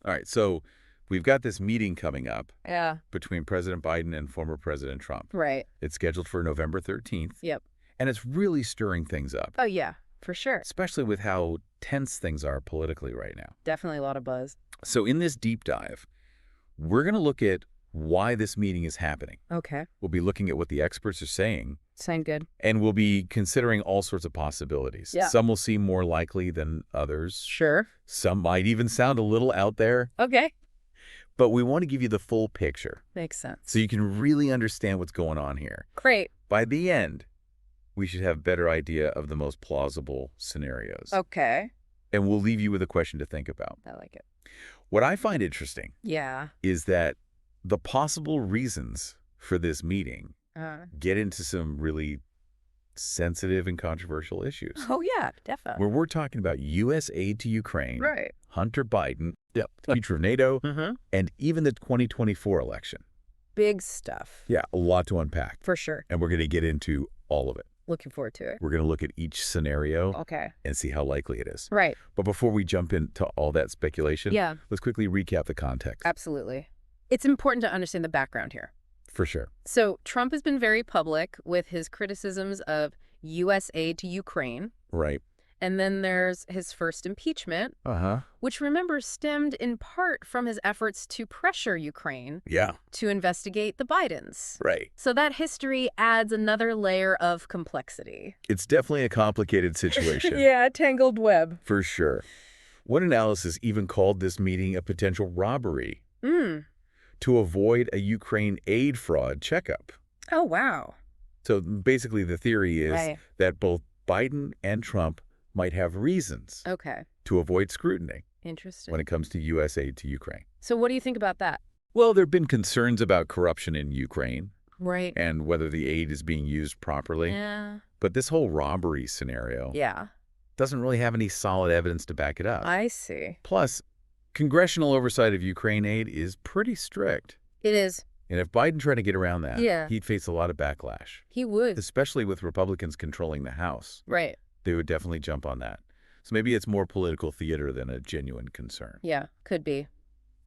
All right, so we've got this meeting coming up Yeah. between President Biden and former President Trump. Right. It's scheduled for November 13th, Yep. and it's really stirring things up, Oh, yeah, for sure. especially with how tense things are politically right now. Definitely a lot of buzz. So in this deep dive, we're going to look at why this meeting is happening. Okay. We'll be looking at what the experts are saying, Sound good. and we'll be considering all sorts of possibilities. Yeah. Some will seem more likely than others. Sure. Some might even sound a little out there, Okay. but we want to give you the full picture Makes sense. so you can really understand what's going on here. Great. By the end, we should have a better idea of the most plausible scenarios. Okay. And we'll leave you with a question to think about. I like it. What I find interesting Yeah. is that the possible reasons for this meeting get into some really sensitive and controversial issues. Oh, yeah, definitely. Where we're talking about U.S. aid to Ukraine, Right. Hunter Biden, the future of NATO, and even the 2024 election. Big stuff. Yeah, a lot to unpack. For sure. And we're going to get into all of it. Looking forward to it. We're going to look at each scenario Okay. and see how likely it is. Right. But before we jump into all that speculation, Yeah. let's quickly recap the context. Absolutely. It's important to understand the background here. For sure. So Trump has been very public with his criticisms of U.S. aid to Ukraine. Right. And then there's his first impeachment, Uh-huh. which, remember, stemmed in part from his efforts to pressure Ukraine Yeah. to investigate the Bidens. Right. So that history adds another layer of complexity. It's definitely a complicated situation. Yeah, tangled web. For sure. One analysis even called this meeting a potential robbery to avoid a Ukraine aid fraud checkup. Oh, wow. So basically the theory is Right. that both Biden and Trump might have reasons Okay. to avoid scrutiny Interesting. when it comes to U.S. aid to Ukraine. So what do you think about that? Well, there have been concerns about corruption in Ukraine Right. and whether the aid is being used properly. Yeah. But this whole robbery scenario Yeah. doesn't really have any solid evidence to back it up. I see. Plus, congressional oversight of Ukraine aid is pretty strict. It is. And if Biden tried to get around that, Yeah. he'd face a lot of backlash, He would. especially with Republicans controlling the House. Right. They would definitely jump on that. So maybe it's more political theater than a genuine concern. Yeah, could be.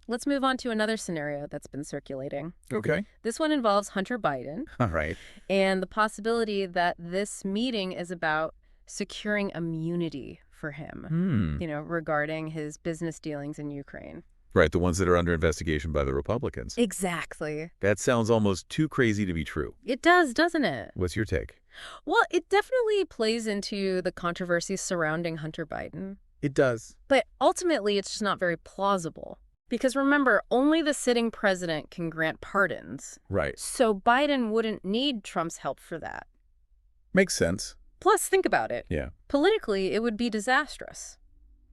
Let's move on to another scenario that's been circulating. Okay. This one involves Hunter Biden All right. and the possibility that this meeting is about securing immunity for him, regarding his business dealings in Ukraine. Right, the ones that are under investigation by the Republicans. Exactly. That sounds almost too crazy to be true. It does, doesn't it? What's your take? Well, it definitely plays into the controversies surrounding Hunter Biden. It does. But ultimately, it's just not very plausible. Because remember, only the sitting president can grant pardons. Right. So Biden wouldn't need Trump's help for that. Makes sense. Plus, think about it. Yeah. Politically, it would be disastrous.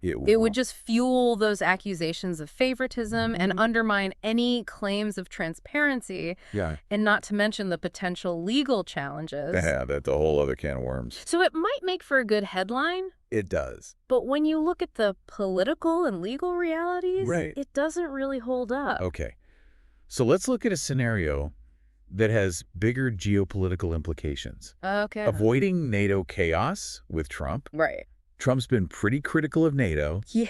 It It would just fuel those accusations of favoritism and undermine any claims of transparency, Yeah. and not to mention the potential legal challenges. Yeah, that's a whole other can of worms. So it might make for a good headline, It does. but when you look at the political and legal realities, Right. it doesn't really hold up. Okay. So let's look at a scenario that has bigger geopolitical implications. Okay. Avoiding NATO chaos with Trump. Right. Trump's been pretty critical of NATO. Yeah.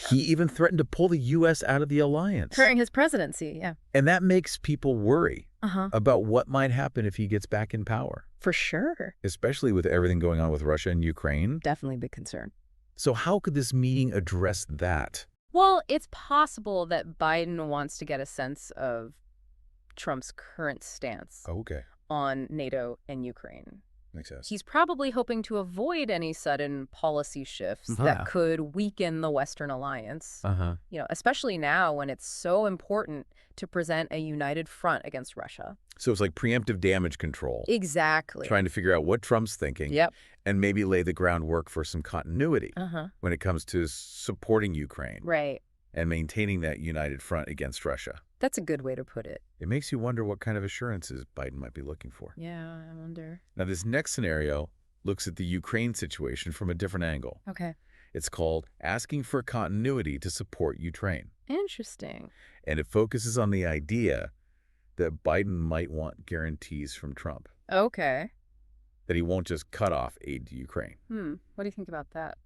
He even threatened to pull the U.S. out of the alliance. During his presidency, yeah. And that makes people worry Uh-huh. about what might happen if he gets back in power, For sure. especially with everything going on with Russia and Ukraine. Definitely a big concern. So how could this meeting address that? Well, it's possible that Biden wants to get a sense of Trump's current stance Okay. on NATO and Ukraine. Makes sense. He's probably hoping to avoid any sudden policy shifts Yeah. that could weaken the Western alliance, Uh-huh. especially now when it's so important to present a united front against Russia. So it's like preemptive damage control, Exactly. trying to figure out what Trump's thinking Yep. and maybe lay the groundwork for some continuity Uh-huh. when it comes to supporting Ukraine Right. and maintaining that united front against Russia. That's a good way to put it. It makes you wonder what kind of assurances Biden might be looking for. Yeah, I wonder. Now, this next scenario looks at the Ukraine situation from a different angle. Okay. It's called Asking for Continuity to Support Ukraine. Interesting. And it focuses on the idea that Biden might want guarantees from Trump, Okay. that he won't just cut off aid to Ukraine. What do you think about that?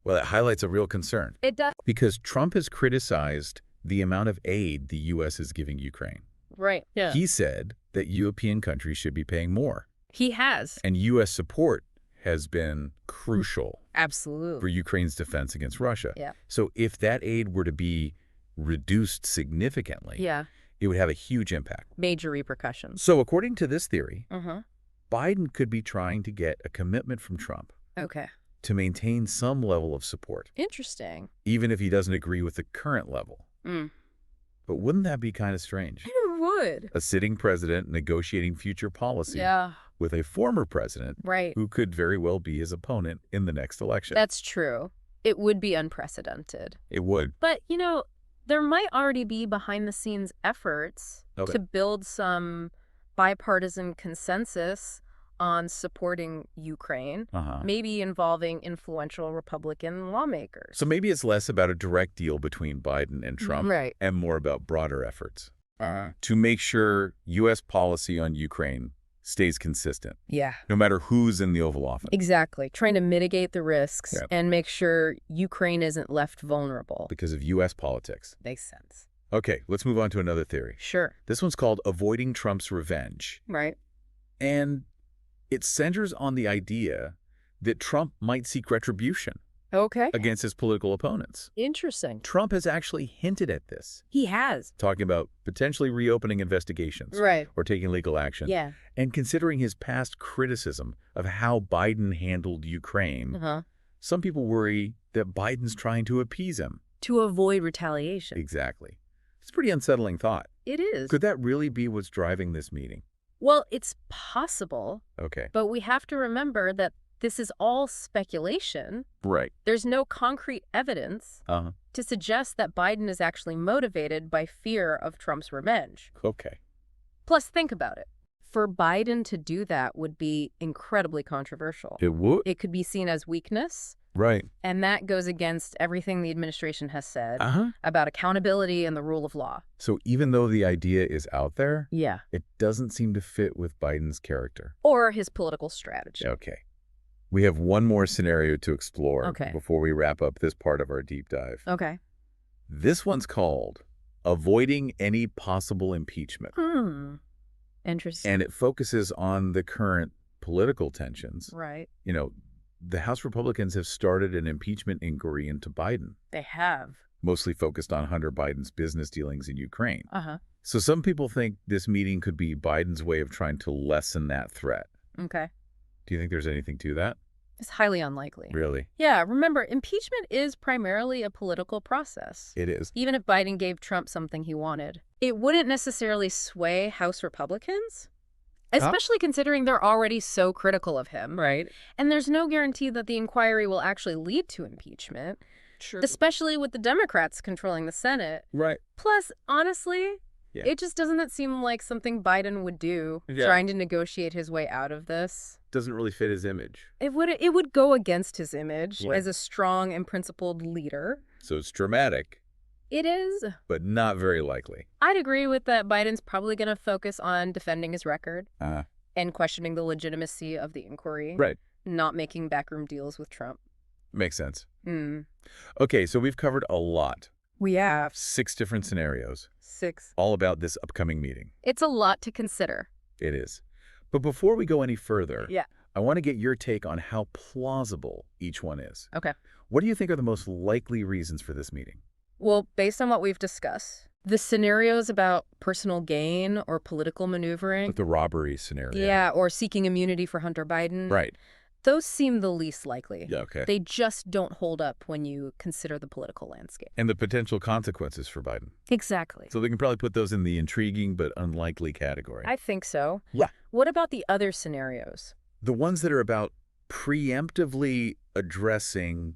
Well, it highlights a real concern. It does. Because Trump has criticized the amount of aid the U.S. is giving Ukraine. Right. Yeah. He said that European countries should be paying more. He has. And U.S. support has been crucial Absolutely. for Ukraine's defense against Russia. Yeah. So if that aid were to be reduced significantly, it would have a huge impact. Major repercussions. So according to this theory, Biden could be trying to get a commitment from Trump to maintain some level of support. Interesting. Even if he doesn't agree with the current level. But wouldn't that be kind of strange? It would. A sitting president negotiating future policy with a former president who could very well be his opponent in the next election. That's true. It would be unprecedented. It would. But, you know, there might already be behind-the-scenes efforts to build some bipartisan consensus on supporting Ukraine, maybe involving influential Republican lawmakers. So maybe it's less about a direct deal between Biden and Trump and more about broader efforts to make sure U.S. policy on Ukraine stays consistent. No matter who's in the Oval Office. Exactly. Trying to mitigate the risks and make sure Ukraine isn't left vulnerable. Because of U.S. politics. Makes sense. Okay, let's move on to another theory. Sure. This one's called avoiding Trump's revenge. Right. And it centers on the idea that Trump might seek retribution against his political opponents. Interesting. Trump has actually hinted at this. He has. Talking about potentially reopening investigations. Or taking legal action. And considering his past criticism of how Biden handled Ukraine, some people worry that Biden's trying to appease him. To avoid retaliation. Exactly. It's a pretty unsettling thought. It is. Could that really be what's driving this meeting? Well, it's possible. Okay. But we have to remember that this is all speculation. Right. There's no concrete evidence to suggest that Biden is actually motivated by fear of Trump's revenge. Okay. Plus, think about it. For Biden to do that would be incredibly controversial. It would? It could be seen as weakness. Right. And that goes against everything the administration has said about accountability and the rule of law. So even though the idea is out there, Yeah. it doesn't seem to fit with Biden's character. Or his political strategy. Okay. We have one more scenario to explore before we wrap up this part of our deep dive. Okay. This one's called Avoiding Any Possible Impeachment. Interesting. And it focuses on the current political tensions. Right. You know, the House Republicans have started an impeachment inquiry into Biden. They have. Mostly focused on Hunter Biden's business dealings in Ukraine. Uh-huh. So some people think this meeting could be Biden's way of trying to lessen that threat. Okay. Do you think there's anything to that? It's highly unlikely. Really? Yeah, remember, impeachment is primarily a political process. It is. Even if Biden gave Trump something he wanted. It wouldn't necessarily sway House Republicans, especially considering they're already so critical of him. Right. And there's no guarantee that the inquiry will actually lead to impeachment, especially with the Democrats controlling the Senate. Right. Plus, honestly, it just doesn't seem like something Biden would do, trying to negotiate his way out of this. Doesn't really fit his image. It would go against his image as a strong and principled leader. So it's dramatic. It is. But not very likely. I'd agree with that. Biden's probably going to focus on defending his record and questioning the legitimacy of the inquiry. Right. Not making backroom deals with Trump. Makes sense. Okay, so we've covered a lot. We have. 6 different scenarios. 6. All about this upcoming meeting. It's a lot to consider. It is. But before we go any further, Yeah. I want to get your take on how plausible each one is. Okay. What do you think are the most likely reasons for this meeting? Well, based on what we've discussed, the scenarios about personal gain or political maneuvering. Like the robbery scenario. Yeah, or seeking immunity for Hunter Biden. Right. Those seem the least likely. Yeah, okay. They just don't hold up when you consider the political landscape. And the potential consequences for Biden. Exactly. So they can probably put those in the intriguing but unlikely category. I think so. Yeah. What about the other scenarios? The ones that are about preemptively addressing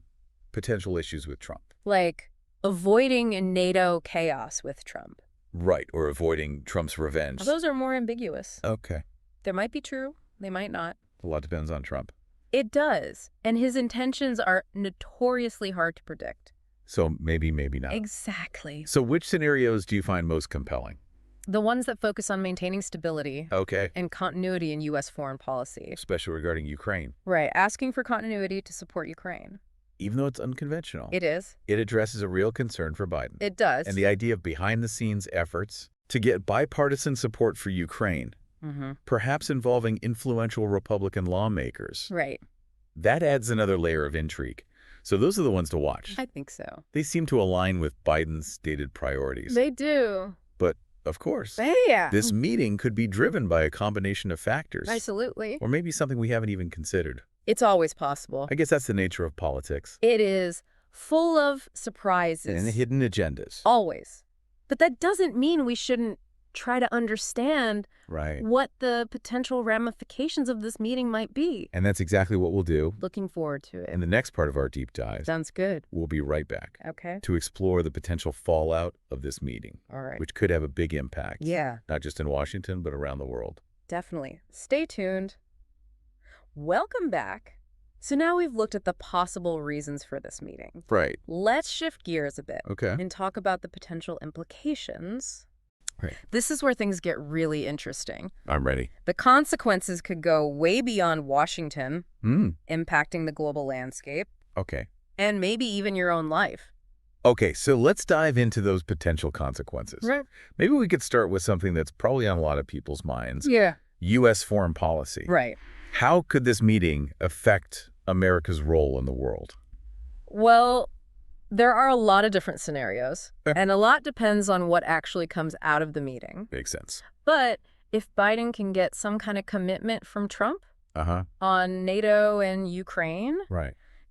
potential issues with Trump. Like avoiding NATO chaos with Trump. Right, or avoiding Trump's revenge. Those are more ambiguous. Okay. They might be true. They might not. A lot depends on Trump. It does. And his intentions are notoriously hard to predict. So maybe, maybe not. Exactly. So which scenarios do you find most compelling? The ones that focus on maintaining stability Okay. and continuity in U.S. foreign policy. Especially regarding Ukraine. Right. Asking for continuity to support Ukraine. even though it's unconventional. It is. It addresses a real concern for Biden. It does. And the idea of behind-the-scenes efforts to get bipartisan support for Ukraine, perhaps involving influential Republican lawmakers. Right. That adds another layer of intrigue. So those are the ones to watch. I think so. They seem to align with Biden's stated priorities. They do. But, of course, yeah. this meeting could be driven by a combination of factors. Absolutely. Or maybe something we haven't even considered. It's always possible. I guess that's the nature of politics. It is full of surprises. And hidden agendas. Always. But that doesn't mean we shouldn't try to understand what the potential ramifications of this meeting might be. And that's exactly what we'll do. Looking forward to it. In the next part of our deep dive. Sounds good. We'll be right back. Okay. To explore the potential fallout of this meeting. All right. Which could have a big impact. Yeah. Not just in Washington, but around the world. Definitely. Stay tuned. Welcome back. So now we've looked at the possible reasons for this meeting. Right. Let's shift gears a bit. Okay. And talk about the potential implications. Right. This is where things get really interesting. I'm ready. The consequences could go way beyond Washington, impacting the global landscape. Okay. And maybe even your own life. Okay, so let's dive into those potential consequences. Right. Maybe we could start with something that's probably on a lot of people's minds. Yeah. U.S. foreign policy. Right. How could this meeting affect America's role in the world? Well, there are a lot of different scenarios, and a lot depends on what actually comes out of the meeting. Makes sense. But if Biden can get some kind of commitment from Trump on NATO and Ukraine,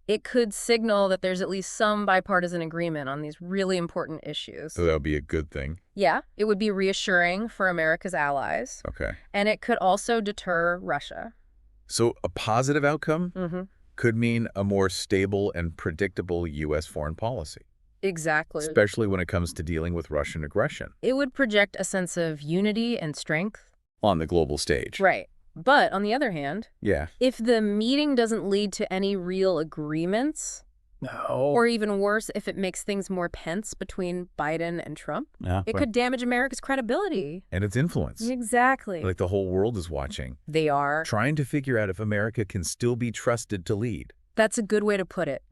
it could signal that there's at least some bipartisan agreement on these really important issues. So that would be a good thing. Yeah, it would be reassuring for America's allies. Okay. And it could also deter Russia. So a positive outcome could mean a more stable and predictable U.S. foreign policy. Exactly. Especially when it comes to dealing with Russian aggression. It would project a sense of unity and strength. On the global stage. Right. But on the other hand, if the meeting doesn't lead to any real agreements, or even worse, if it makes things more tense between Biden and Trump, it could damage America's credibility. And its influence. Exactly. Like the whole world is watching. They are. Trying to figure out if America can still be trusted to lead. That's a good way to put it.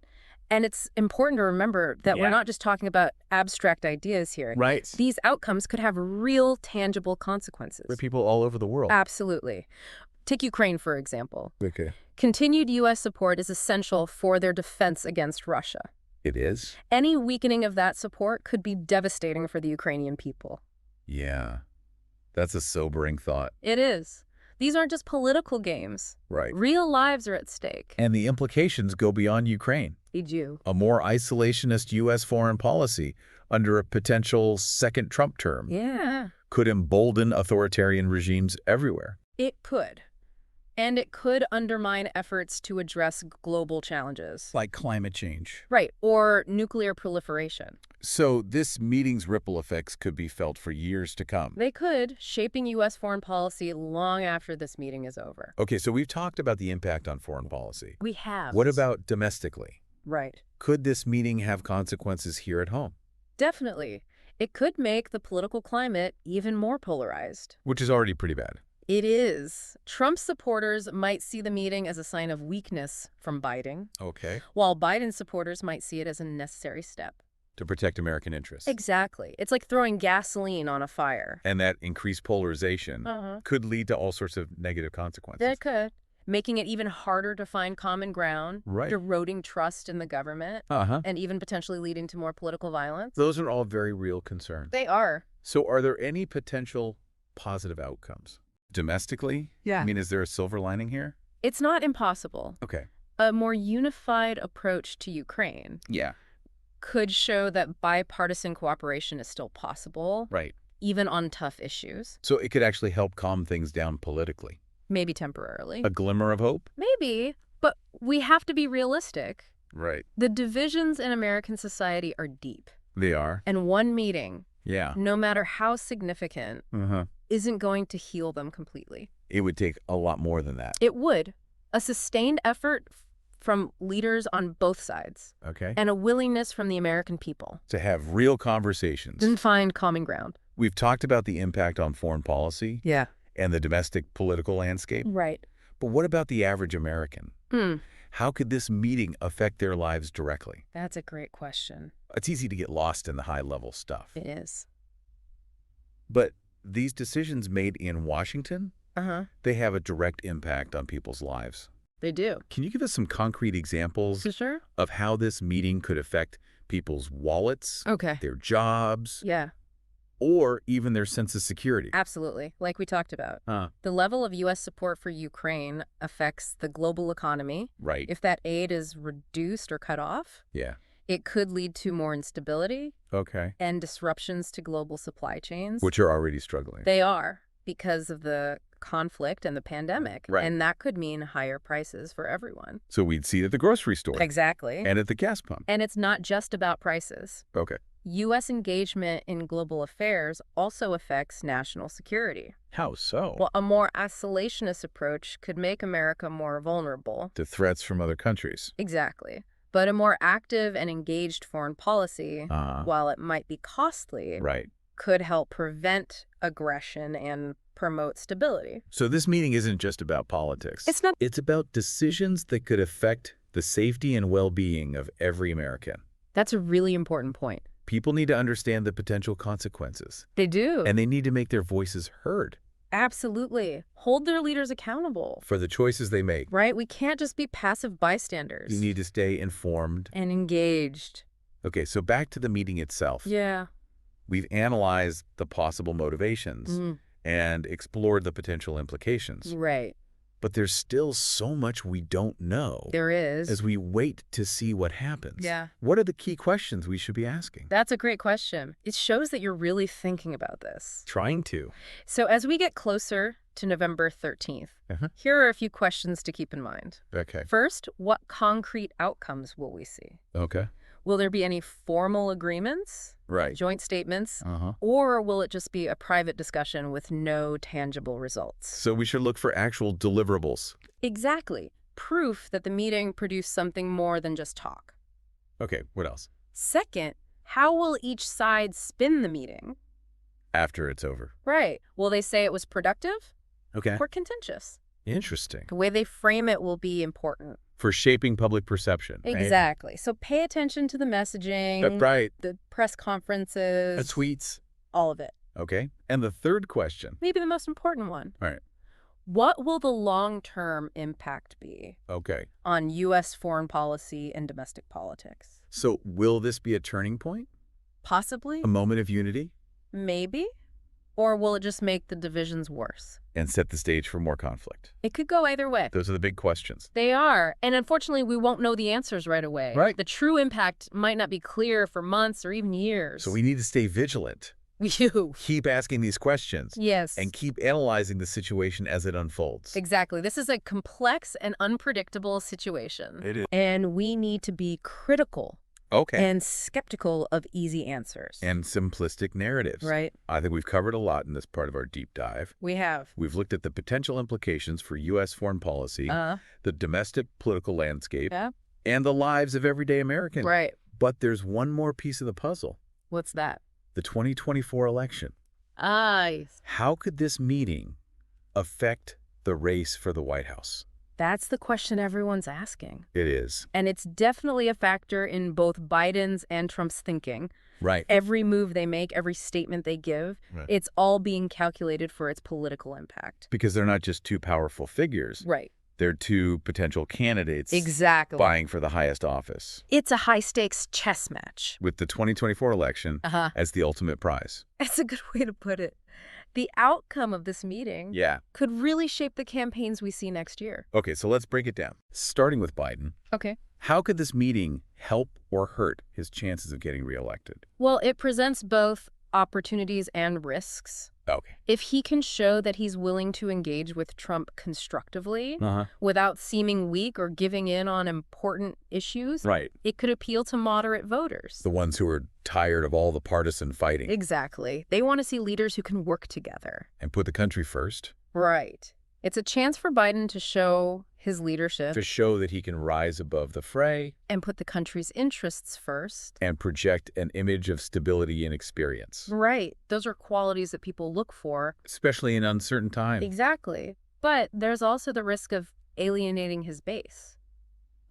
And it's important to remember that we're not just talking about abstract ideas here. Right. These outcomes could have real, tangible consequences. For people all over the world. Absolutely. Take Ukraine, for example. Okay. Continued U.S. support is essential for their defense against Russia. It is? Any weakening of that support could be devastating for the Ukrainian people. Yeah. That's a sobering thought. It is. These aren't just political games. Right. Real lives are at stake. And the implications go beyond Ukraine. They do. A more isolationist U.S. foreign policy under a potential second Trump term could embolden authoritarian regimes everywhere. It could. And it could undermine efforts to address global challenges. Like climate change. Right, or nuclear proliferation. So this meeting's ripple effects could be felt for years to come. They could, shaping U.S. foreign policy long after this meeting is over. Okay, so we've talked about the impact on foreign policy. We have. What about domestically? Right. Could this meeting have consequences here at home? Definitely. It could make the political climate even more polarized. Which is already pretty bad. It is. Trump supporters might see the meeting as a sign of weakness from Biden. Okay. While Biden supporters might see it as a necessary step. To protect American interests. Exactly. It's like throwing gasoline on a fire. And that increased polarization could lead to all sorts of negative consequences. It could. Making it even harder to find common ground, eroding trust in the government, and even potentially leading to more political violence. Those are all very real concerns. They are. So are there any potential positive outcomes? Domestically? Yeah. I mean, is there a silver lining here? It's not impossible. Okay. A more unified approach to Ukraine could show that bipartisan cooperation is still possible. Right. Even on tough issues. So it could actually help calm things down politically. Maybe temporarily. A glimmer of hope? Maybe, but we have to be realistic. Right. The divisions in American society are deep. They are. And one meeting, no matter how significant, isn't going to heal them completely. It would take a lot more than that. It would. A sustained effort from leaders on both sides. Okay. And a willingness from the American people. To have real conversations. And find common ground. We've talked about the impact on foreign policy. Yeah. And the domestic political landscape. Right. But what about the average American? How could this meeting affect their lives directly? That's a great question. It's easy to get lost in the high-level stuff. It is. But these decisions made in Washington, they have a direct impact on people's lives. They do. Can you give us some concrete examples Sure. of how this meeting could affect people's wallets, their jobs, or even their sense of security? Absolutely, like we talked about. The level of U.S. support for Ukraine affects the global economy. Right. If that aid is reduced or cut off, it could lead to more instability and disruptions to global supply chains. Which are already struggling. They are, because of the conflict and the pandemic. Right. And that could mean higher prices for everyone. So we'd see it at the grocery store. Exactly. And at the gas pump. And it's not just about prices. U.S. engagement in global affairs also affects national security. How so? Well, a more isolationist approach could make America more vulnerable to threats from other countries. Exactly. But a more active and engaged foreign policy, while it might be costly, could help prevent aggression and promote stability. So this meeting isn't just about politics. It's not. It's about decisions that could affect the safety and well-being of every American. That's a really important point. People need to understand the potential consequences. They do. And they need to make their voices heard. Absolutely. Hold their leaders accountable. For the choices they make. Right? We can't just be passive bystanders. You need to stay informed. And engaged. Okay, so back to the meeting itself. Yeah. We've analyzed the possible motivations and explored the potential implications. Right. But there's still so much we don't know. There is. As we wait to see what happens. Yeah. What are the key questions we should be asking? That's a great question. It shows that you're really thinking about this. Trying to. So as we get closer to November 13th, here are a few questions to keep in mind. Okay. First, what concrete outcomes will we see? Okay. Will there be any formal agreements? Right. Joint statements? Or will it just be a private discussion with no tangible results? So we should look for actual deliverables. Exactly. Proof that the meeting produced something more than just talk. Okay, what else? Second, how will each side spin the meeting? After it's over. Right. Will they say it was productive? Okay. Or contentious? Interesting. The way they frame it will be important. For shaping public perception. Exactly. Right? So pay attention to the messaging. Right. The press conferences. The tweets. All of it. Okay. And the third question. Maybe the most important one. All right. What will the long-term impact be on U.S. foreign policy and domestic politics? So will this be a turning point? Possibly. A moment of unity? Maybe. Or will it just make the divisions worse? And set the stage for more conflict? It could go either way. Those are the big questions. They are. And unfortunately, we won't know the answers right away. Right. The true impact might not be clear for months or even years. So we need to stay vigilant. We do. Keep asking these questions. Yes. And keep analyzing the situation as it unfolds. Exactly. This is a complex and unpredictable situation. It is. And we need to be critical. And skeptical of easy answers. And simplistic narratives. Right. I think we've covered a lot in this part of our deep dive. We have. We've looked at the potential implications for U.S. foreign policy, the domestic political landscape, and the lives of everyday Americans. Right. But there's one more piece of the puzzle. What's that? The 2024 election. Yes. How could this meeting affect the race for the White House? That's the question everyone's asking. It is. And it's definitely a factor in both Biden's and Trump's thinking. Right. Every move they make, every statement they give, it's all being calculated for its political impact. Because they're not just two powerful figures. Right. They're two potential candidates. Exactly. Vying for the highest office. It's a high-stakes chess match. With the 2024 election as the ultimate prize. That's a good way to put it. The outcome of this meeting could really shape the campaigns we see next year. Okay, so let's break it down. Starting with Biden. Okay. How could this meeting help or hurt his chances of getting reelected? Well, it presents both opportunities and risks. Okay. If he can show that he's willing to engage with Trump constructively without seeming weak or giving in on important issues, it could appeal to moderate voters. The ones who are tired of all the partisan fighting. Exactly. They want to see leaders who can work together. And put the country first. Right. It's a chance for Biden to show his leadership. To show that he can rise above the fray. And put the country's interests first. And project an image of stability and experience. Right. Those are qualities that people look for. Especially in uncertain times. Exactly. But there's also the risk of alienating his base.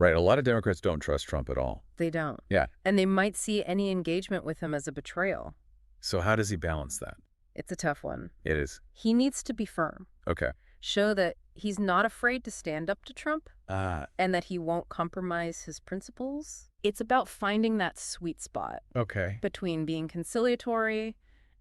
Right. A lot of Democrats don't trust Trump at all. They don't. Yeah. And they might see any engagement with him as a betrayal. So how does he balance that? It's a tough one. It is. He needs to be firm. Okay. Show that he's not afraid to stand up to Trump and that he won't compromise his principles. It's about finding that sweet spot between being conciliatory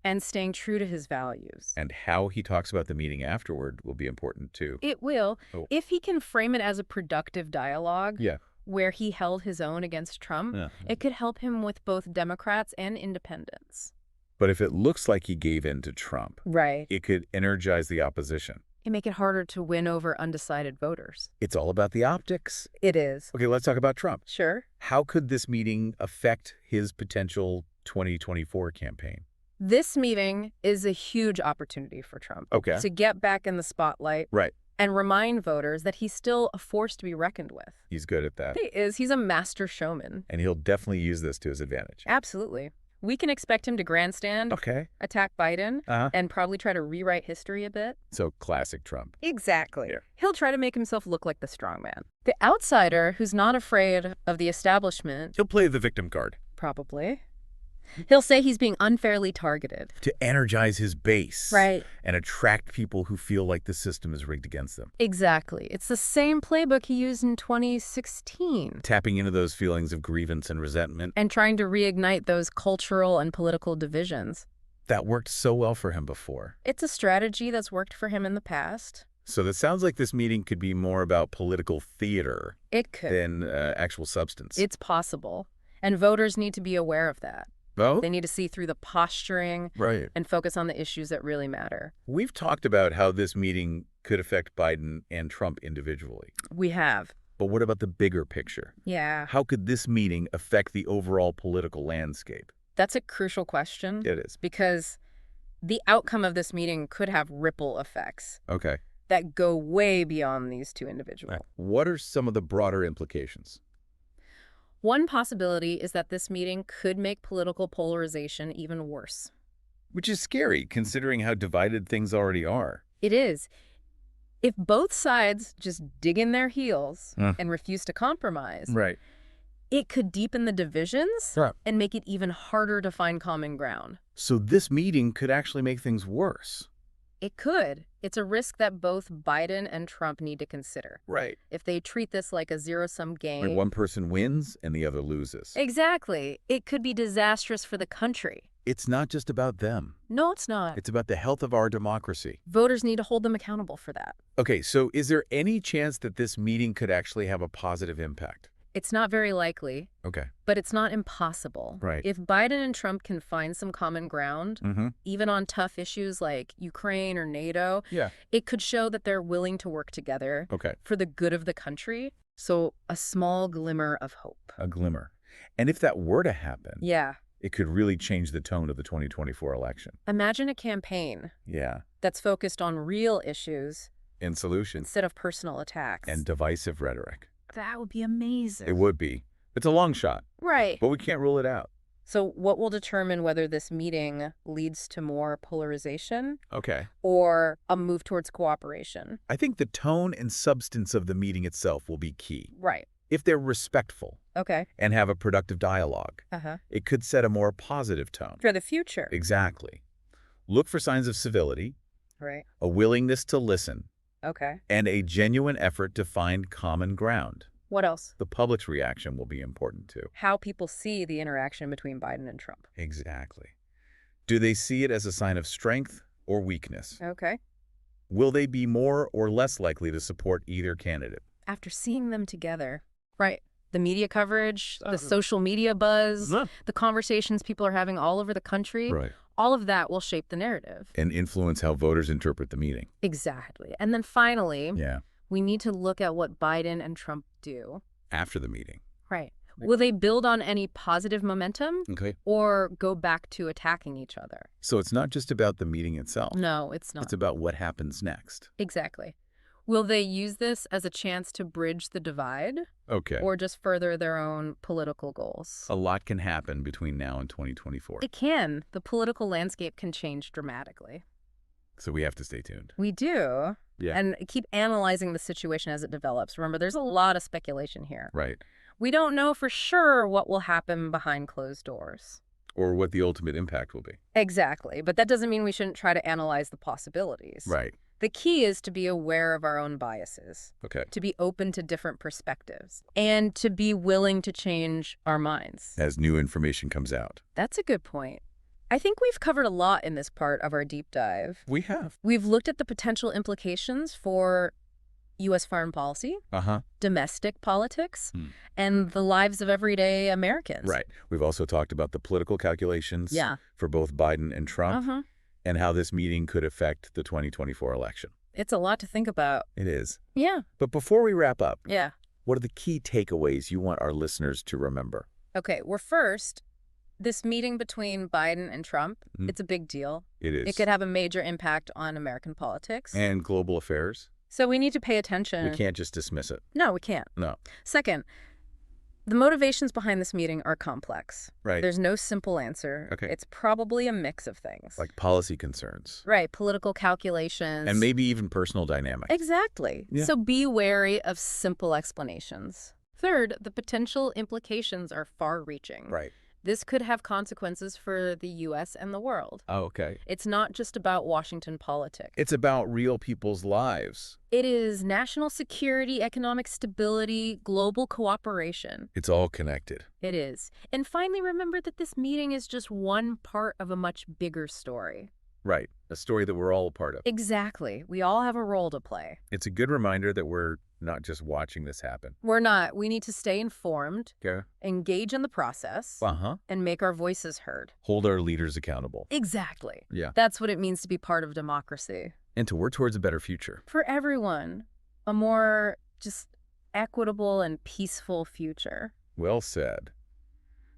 and staying true to his values. And how he talks about the meeting afterward will be important, too. It will. Oh. If he can frame it as a productive dialogue yeah. where he held his own against Trump, it could help him with both Democrats and independents. But if it looks like he gave in to Trump, it could energize the opposition. And make it harder to win over undecided voters. It's all about the optics. It is. Okay, let's talk about Trump. Sure. How could this meeting affect his potential 2024 campaign? This meeting is a huge opportunity for Trump to get back in the spotlight and remind voters that he's still a force to be reckoned with. He's good at that. He is. He's a master showman. And he'll definitely use this to his advantage. Absolutely. We can expect him to grandstand, attack Biden, and probably try to rewrite history a bit. So classic Trump. Exactly. Yeah. He'll try to make himself look like the strong man. The outsider who's not afraid of the establishment. He'll play the victim card. Probably. He'll say he's being unfairly targeted. To energize his base. Right. And attract people who feel like the system is rigged against them. Exactly. It's the same playbook he used in 2016. Tapping into those feelings of grievance and resentment. And trying to reignite those cultural and political divisions. That worked so well for him before. It's a strategy that's worked for him in the past. So it sounds like this meeting could be more about political theater. It could. Than actual substance. It's possible. And voters need to be aware of that. Oh? They need to see through the posturing and focus on the issues that really matter. We've talked about how this meeting could affect Biden and Trump individually. We have. But what about the bigger picture? Yeah. How could this meeting affect the overall political landscape? That's a crucial question. It is. Because the outcome of this meeting could have ripple effects. Okay. That go way beyond these two individuals. What are some of the broader implications? One possibility is that this meeting could make political polarization even worse. Which is scary, considering how divided things already are. It is. If both sides just dig in their heels and refuse to compromise, it could deepen the divisions and make it even harder to find common ground. So this meeting could actually make things worse. It could. It's a risk that both Biden and Trump need to consider. Right. If they treat this like a zero-sum game. Like one person wins and the other loses. Exactly. It could be disastrous for the country. It's not just about them. No, it's not. It's about the health of our democracy. Voters need to hold them accountable for that. Okay, so is there any chance that this meeting could actually have a positive impact? It's not very likely. Okay. But it's not impossible. Right. If Biden and Trump can find some common ground, even on tough issues like Ukraine or NATO, it could show that they're willing to work together for the good of the country. So a small glimmer of hope. A glimmer. And if that were to happen, it could really change the tone of the 2024 election. Imagine a campaign that's focused on real issues and solutions instead of personal attacks. And divisive rhetoric. That would be amazing. It would be. It's a long shot. Right. But we can't rule it out. So what will determine whether this meeting leads to more polarization? Okay. Or a move towards cooperation? I think the tone and substance of the meeting itself will be key. Right. If they're respectful. And have a productive dialogue. It could set a more positive tone. For the future. Exactly. Look for signs of civility. Right. A willingness to listen. Okay. And a genuine effort to find common ground. What else? The public's reaction will be important, too. How people see the interaction between Biden and Trump. Exactly. Do they see it as a sign of strength or weakness? Okay. Will they be more or less likely to support either candidate? After seeing them together. Right. The media coverage, the social media buzz, the conversations people are having all over the country. Right. All of that will shape the narrative. And influence how voters interpret the meeting. Exactly. And then finally, we need to look at what Biden and Trump do. After the meeting. Right. Will they build on any positive momentum? Okay. Or go back to attacking each other? So it's not just about the meeting itself. No, it's not. It's about what happens next. Exactly. Will they use this as a chance to bridge the divide? Okay. Or just further their own political goals? A lot can happen between now and 2024. It can. The political landscape can change dramatically. So we have to stay tuned. We do. and keep analyzing the situation as it develops. Remember, there's a lot of speculation here. Right. We don't know for sure what will happen behind closed doors. Or what the ultimate impact will be. Exactly. But that doesn't mean we shouldn't try to analyze the possibilities. Right. The key is to be aware of our own biases. Okay. To be open to different perspectives. And to be willing to change our minds. As new information comes out. That's a good point. I think we've covered a lot in this part of our deep dive. We have. We've looked at the potential implications for U.S. foreign policy, domestic politics, and the lives of everyday Americans. Right. We've also talked about the political calculations for both Biden and Trump and how this meeting could affect the 2024 election. It's a lot to think about. It is. Yeah. But before we wrap up, what are the key takeaways you want our listeners to remember? Okay. Well, first, this meeting between Biden and Trump, it's a big deal. It is. It could have a major impact on American politics. And global affairs. So we need to pay attention. We can't just dismiss it. No, we can't. No. Second, the motivations behind this meeting are complex. Right. There's no simple answer. Okay. It's probably a mix of things. Like policy concerns. Right. Political calculations. And maybe even personal dynamics. Exactly. Yeah. So be wary of simple explanations. Third, the potential implications are far-reaching. Right. This could have consequences for the U.S. and the world. Oh, okay. It's not just about Washington politics. It's about real people's lives. It is national security, economic stability, global cooperation. It's all connected. It is. And finally, remember that this meeting is just one part of a much bigger story. Right. A story that we're all a part of. Exactly. We all have a role to play. It's a good reminder that we're not just watching this happen. We're not. We need to stay informed, engage in the process, and make our voices heard. Hold our leaders accountable. Exactly. Yeah. That's what it means to be part of democracy. And to work towards a better future. For everyone. A more just equitable and peaceful future. Well said.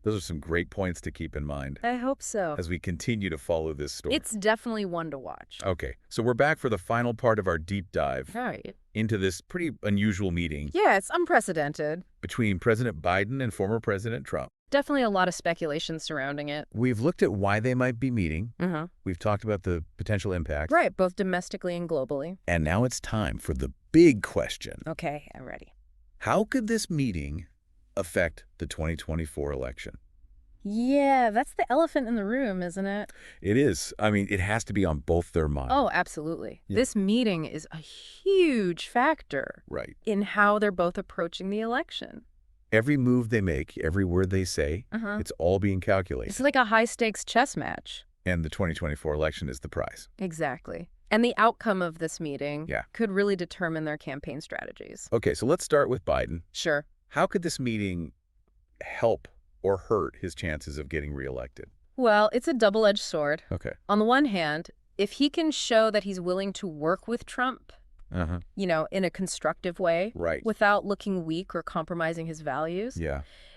Those are some great points to keep in mind. I hope so. As we continue to follow this story. It's definitely one to watch. Okay, so we're back for the final part of our deep dive right. into this pretty unusual meeting. Yeah, it's unprecedented. Between President Biden and former President Trump. Definitely a lot of speculation surrounding it. We've looked at why they might be meeting. We've talked about the potential impact. Right, both domestically and globally. And now it's time for the big question. Okay, I'm ready. How could this meeting affect the 2024 election? Yeah, that's the elephant in the room, isn't it? It is. I mean, it has to be on both their minds. Oh, absolutely. Yeah. This meeting is a huge factor in how they're both approaching the election. Every move they make, every word they say, it's all being calculated. It's like a high-stakes chess match. And the 2024 election is the prize. Exactly. And the outcome of this meeting could really determine their campaign strategies. Okay, so let's start with Biden. Sure. How could this meeting help or hurt his chances of getting reelected? Well, it's a double-edged sword. Okay. On the one hand, if he can show that he's willing to work with Trump, you know, in a constructive way, without looking weak or compromising his values,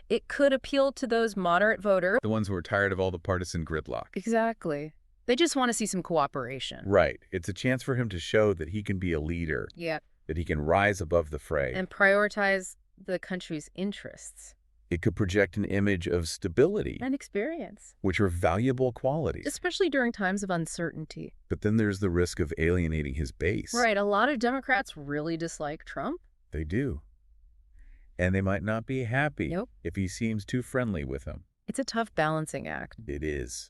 it could appeal to those moderate voters. The ones who are tired of all the partisan gridlock. Exactly. They just want to see some cooperation. Right. It's a chance for him to show that he can be a leader. Yeah. That he can rise above the fray. And prioritize the country's interests. It could project an image of stability. And experience. Which are valuable qualities. Especially during times of uncertainty. But then there's the risk of alienating his base. Right. A lot of Democrats really dislike Trump. They do. And they might not be happy if he seems too friendly with them. It's a tough balancing act. It is.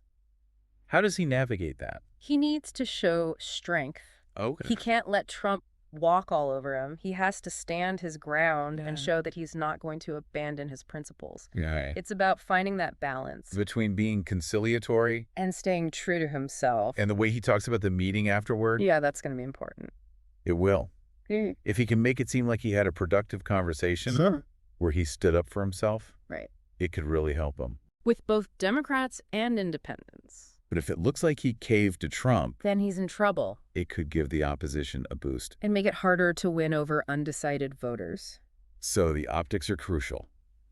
How does he navigate that? He needs to show strength. Okay. He can't let Trump walk all over him. He has to stand his ground and show that he's not going to abandon his principles. It's about finding that balance. Between being conciliatory and staying true to himself. And the way he talks about the meeting afterward. Yeah, that's going to be important. It will. If he can make it seem like he had a productive conversation where he stood up for himself, it could really help him. With both Democrats and independents. But if it looks like he caved to Trump, then he's in trouble. It could give the opposition a boost. And make it harder to win over undecided voters. So the optics are crucial.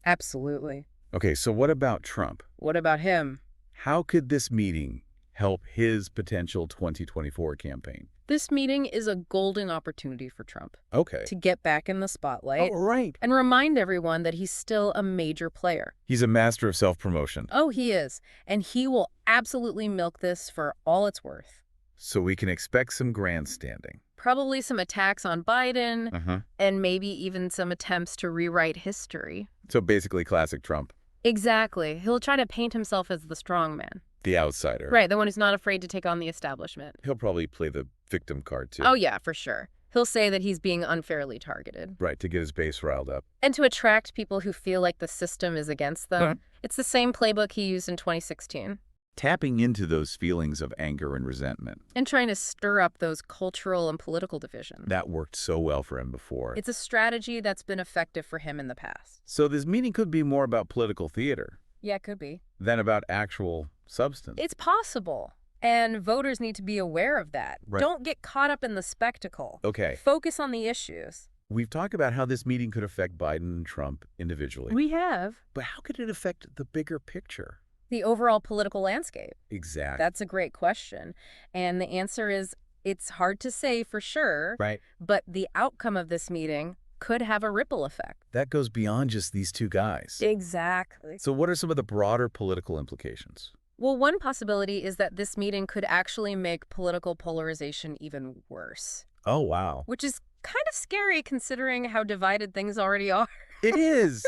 Absolutely. Okay, so what about Trump? What about him? How could this meeting help his potential 2024 campaign? This meeting is a golden opportunity for Trump. Okay. To get back in the spotlight. Oh, right. And remind everyone that he's still a major player. He's a master of self-promotion. Oh, he is. And he will absolutely milk this for all it's worth. So we can expect some grandstanding. Probably some attacks on Biden, and maybe even some attempts to rewrite history. So basically classic Trump. Exactly. He'll try to paint himself as the strong man. The outsider. Right, the one who's not afraid to take on the establishment. He'll probably play the victim card, too. Oh, yeah, for sure. He'll say that he's being unfairly targeted. Right, to get his base riled up. And to attract people who feel like the system is against them. It's the same playbook he used in 2016. Tapping into those feelings of anger and resentment. And trying to stir up those cultural and political divisions. That worked so well for him before. It's a strategy that's been effective for him in the past. So this meeting could be more about political theater. Yeah, it could be. Than about actual substance. It's possible. And voters need to be aware of that. Right. Don't get caught up in the spectacle. Okay. Focus on the issues. We've talked about how this meeting could affect Biden and Trump individually. We have. But how could it affect the bigger picture? The overall political landscape. Exactly. That's a great question. And the answer is, it's hard to say for sure. Right. But the outcome of this meeting could have a ripple effect. That goes beyond just these two guys. Exactly. So what are some of the broader political implications? Well, one possibility is that this meeting could actually make political polarization even worse. Oh, wow. Which is kind of scary considering how divided things already are. It is.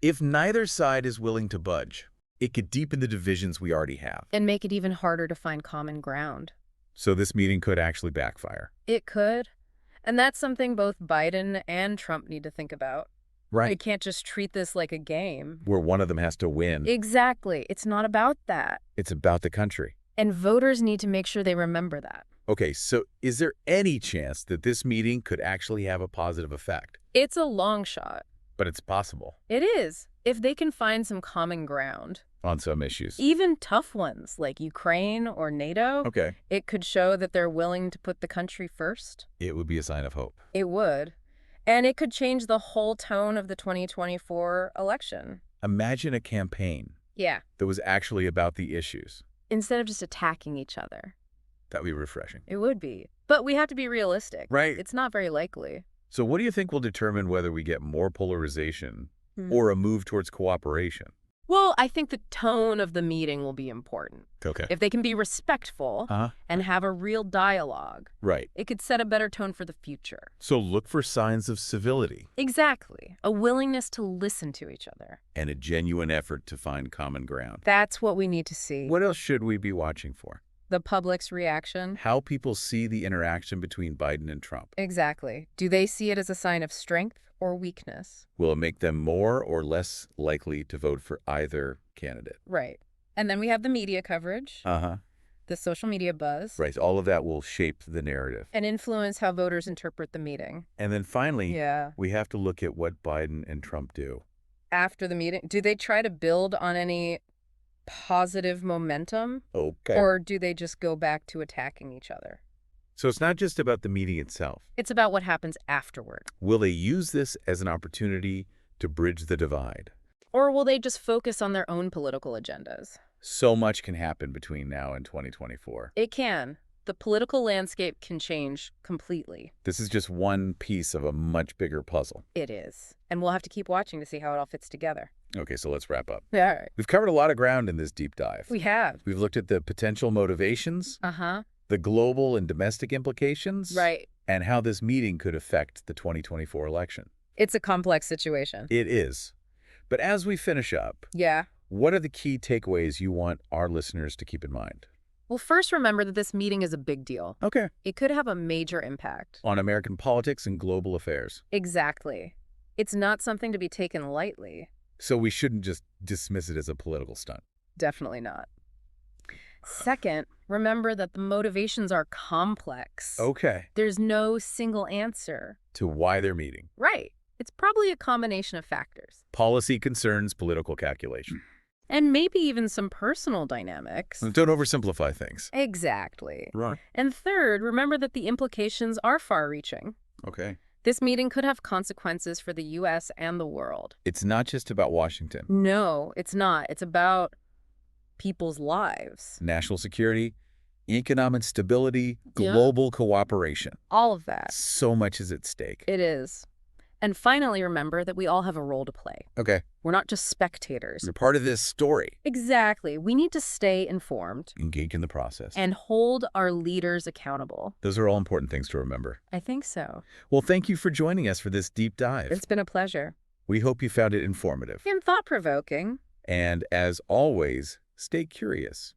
If neither side is willing to budge, it could deepen the divisions we already have. And make it even harder to find common ground. So this meeting could actually backfire. It could. And that's something both Biden and Trump need to think about. Right. They can't just treat this like a game. Where one of them has to win. Exactly. It's not about that. It's about the country. And voters need to make sure they remember that. Okay, so is there any chance that this meeting could actually have a positive effect? It's a long shot. But it's possible. It is, if they can find some common ground. On some issues. Even tough ones, like Ukraine or NATO. Okay. It could show that they're willing to put the country first. It would be a sign of hope. It would. And it could change the whole tone of the 2024 election. Imagine a campaign. Yeah. That was actually about the issues. Instead of just attacking each other. That would be refreshing. It would be. But we have to be realistic. Right. It's not very likely. So what do you think will determine whether we get more polarization or a move towards cooperation? Well, I think the tone of the meeting will be important. Okay. If they can be respectful and have a real dialogue, right, it could set a better tone for the future. So look for signs of civility. Exactly. A willingness to listen to each other. And a genuine effort to find common ground. That's what we need to see. What else should we be watching for? The public's reaction. How people see the interaction between Biden and Trump. Exactly. Do they see it as a sign of strength or weakness? Will it make them more or less likely to vote for either candidate? Right. And then we have the media coverage. The social media buzz. Right. All of that will shape the narrative. And influence how voters interpret the meeting. And then finally, we have to look at what Biden and Trump do. After the meeting, do they try to build on any positive momentum? Okay. Or do they just go back to attacking each other? So it's not just about the meeting itself. It's about what happens afterward. Will they use this as an opportunity to bridge the divide? Or will they just focus on their own political agendas? So much can happen between now and 2024. It can. The political landscape can change completely. This is just one piece of a much bigger puzzle. It is. And we'll have to keep watching to see how it all fits together. Okay, so let's wrap up. All right. We've covered a lot of ground in this deep dive. We have. We've looked at the potential motivations, the global and domestic implications, and how this meeting could affect the 2024 election. It's a complex situation. It is. But as we finish up, what are the key takeaways you want our listeners to keep in mind? Well, first, remember that this meeting is a big deal. Okay. It could have a major impact. On American politics and global affairs. Exactly. It's not something to be taken lightly. So we shouldn't just dismiss it as a political stunt. Definitely not. Second, remember that the motivations are complex. Okay. There's no single answer. To why they're meeting. Right. It's probably a combination of factors. Policy concerns, political calculation. And maybe even some personal dynamics. Don't oversimplify things. Exactly. Right. And third, remember that the implications are far-reaching. Okay. This meeting could have consequences for the U.S. and the world. It's not just about Washington. No, it's not. It's about people's lives. National security, economic stability, global cooperation. All of that. So much is at stake. It is. And finally, remember that we all have a role to play. Okay. We're not just spectators. We're part of this story. Exactly. We need to stay informed. Engage in the process. And hold our leaders accountable. Those are all important things to remember. I think so. Well, thank you for joining us for this deep dive. It's been a pleasure. We hope you found it informative. And thought-provoking. And as always, stay curious.